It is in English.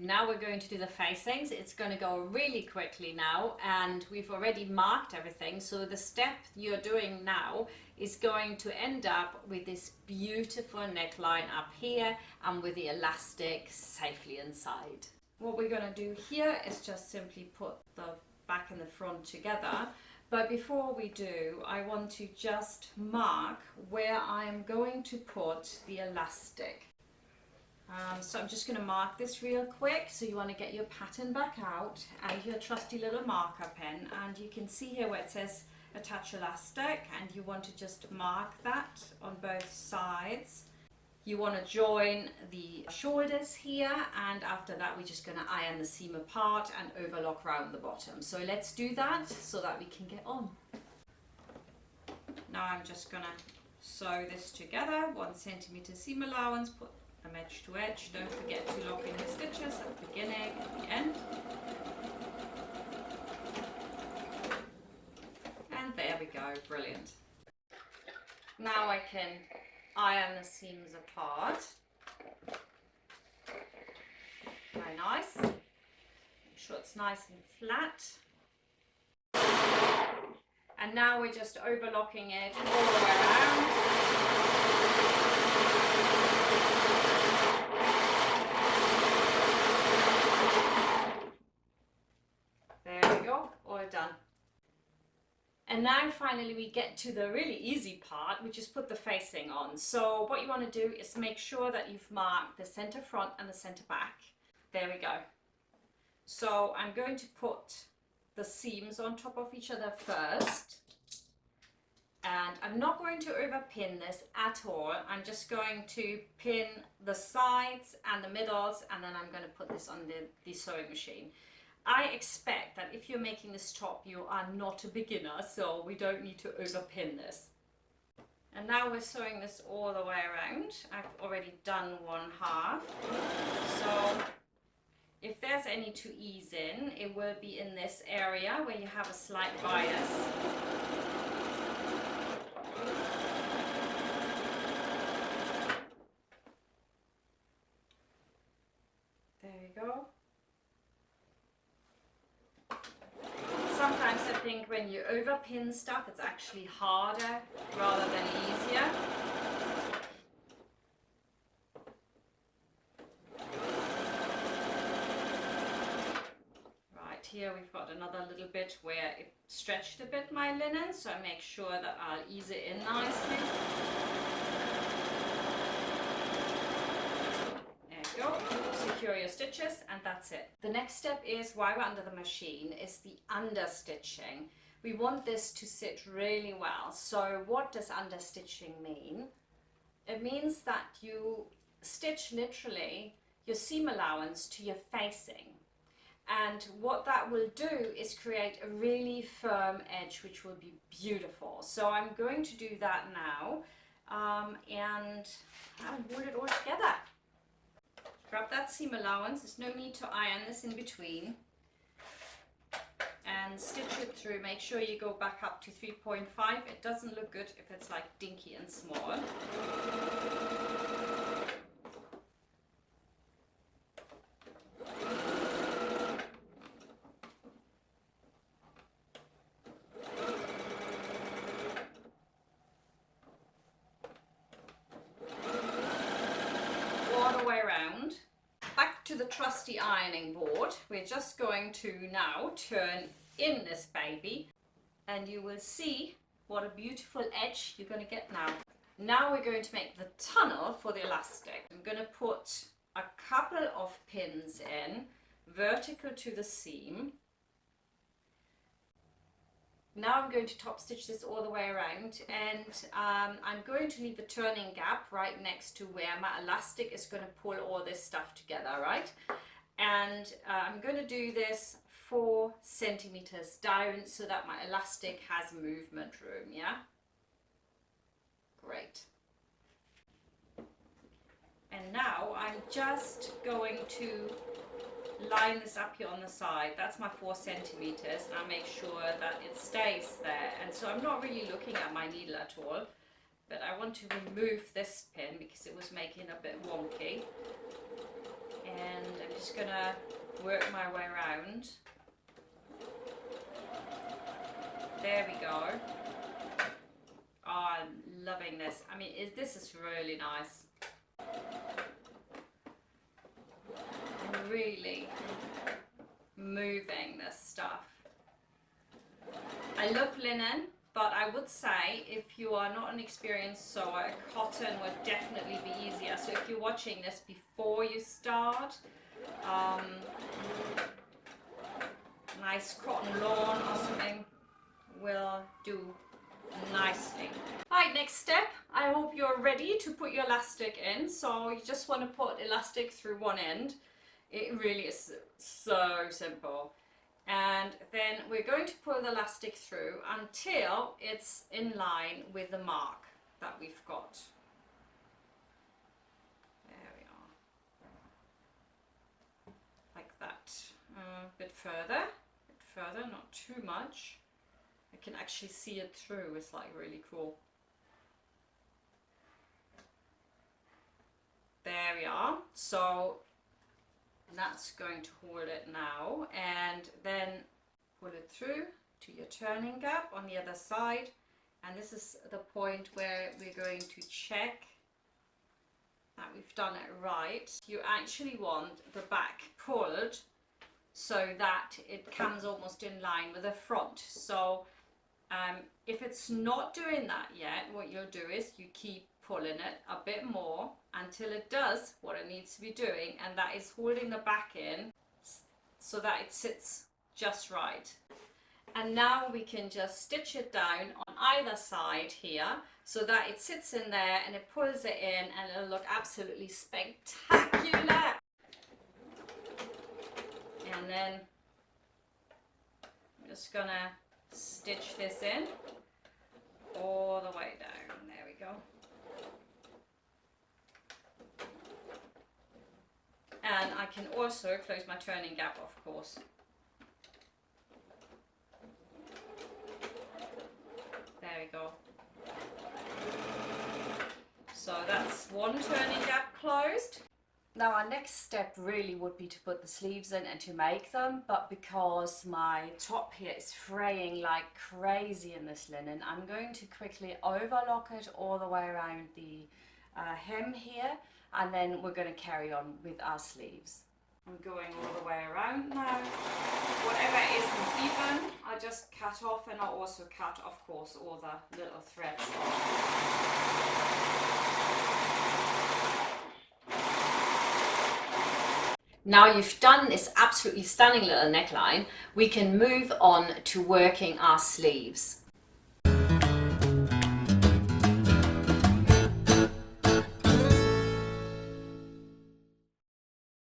Now we're going to do the facings. It's going to go really quickly now, and we've already marked everything. So the step you're doing now is going to end up with this beautiful neckline up here and with the elastic safely inside. What we're going to do here is just simply put the back and the front together. But before we do, I want to just mark where I'm going to put the elastic. So I'm just going to mark this real quick. So you want to get your pattern back out and your trusty little marker pen, and you can see here where it says attach elastic, and you want to just mark that on both sides. You want to join the shoulders here, and after that we're just going to iron the seam apart and overlock around the bottom. So let's do that so that we can get on. Now I'm just going to sew this together, 1 centimeter seam allowance, put them edge to edge. Don't forget to lock in the stitches at the beginning and the end. And there we go, brilliant. Now I can iron the seams apart. Very nice. Make sure it's nice and flat. And now we're just overlocking it all the way around. There we go, all done. And now finally we get to the really easy part, which is put the facing on. So what you want to do is make sure that you've marked the center front and the center back. There we go. So I'm going to put the seams on top of each other first. And I'm not going to overpin this at all. I'm just going to pin the sides and the middles, and then I'm going to put this on the sewing machine. I expect that if you're making this top, you are not a beginner, so we don't need to overpin this. And now we're sewing this all the way around. I've already done 1/2. So if there's any to ease in, it will be in this area where you have a slight bias. There you go. Sometimes I think when you overpin stuff, it's actually harder rather than easier. Right, here we've got another little bit where it stretched a bit, my linen, so I make sure that I'll ease it in nicely. There you go. Secure your stitches, and that's it. The next step is, while we're under the machine, is the understitching. We want this to sit really well. So what does understitching mean? It means that you stitch literally your seam allowance to your facing, and what that will do is create a really firm edge, which will be beautiful. So I'm going to do that now, and I'll put it all together. Grab that seam allowance, there's no need to iron this in between, and stitch it through. Make sure you go back up to 3.5. It doesn't look good if it's like dinky and small. All the way around. Back to the trusty ironing board. We're just going to now turn in this baby, and you will see what a beautiful edge you're going to get now. Now we're going to make the tunnel for the elastic. I'm going to put a couple of pins in, vertical to the seam. Now I'm going to top stitch this all the way around, and I'm going to leave a turning gap right next to where my elastic is going to pull all this stuff together, right? And I'm going to do this 4 centimeters down so that my elastic has movement room, yeah? Great. And now I'm just going to line this up here on the side. That's my 4 centimeters, and I'll make sure that it stays there. And so I'm not really looking at my needle at all, but I want to remove this pin because it was making a bit wonky. And I'm just gonna work my way around. There we go. Oh, I'm loving this. I mean, this is really nice. I'm really moving this stuff. I love linen, but I would say if you are not an experienced sewer, cotton would definitely be easier. So if you're watching this before you start, nice cotton lawn or something will do nicely. Alright, next step, I hope you're ready to put your elastic in. So you just want to put elastic through one end. It really is so simple. And then we're going to pull the elastic through until it's in line with the mark that we've got. There we are. Like that. A bit further, not too much. I can actually see it through. It's like really cool. There we are. So that's going to hold it now, and then pull it through to your turning gap on the other side. And this is the point where we're going to check that we've done it right. You actually want the back pulled so that it comes almost in line with the front. So if it's not doing that yet, what you'll do is you keep pulling it a bit more until it does what it needs to be doing, and that is holding the back in so that it sits just right. And now we can just stitch it down on either side here so that it sits in there and it pulls it in, and it'll look absolutely spectacular. And then I'm just gonna stitch this in all the way down. There we go. And I can also close my turning gap, of course. There we go. So that's one turning gap closed. Now our next step really would be to put the sleeves in and to make them, but because my top here is fraying like crazy in this linen, I'm going to quickly overlock it all the way around the hem here, and then we're going to carry on with our sleeves. I'm going all the way around now. Whatever isn't even, I just cut off, and I'll also cut, of course, all the little threads off. Now you've done this absolutely stunning little neckline, we can move on to working our sleeves.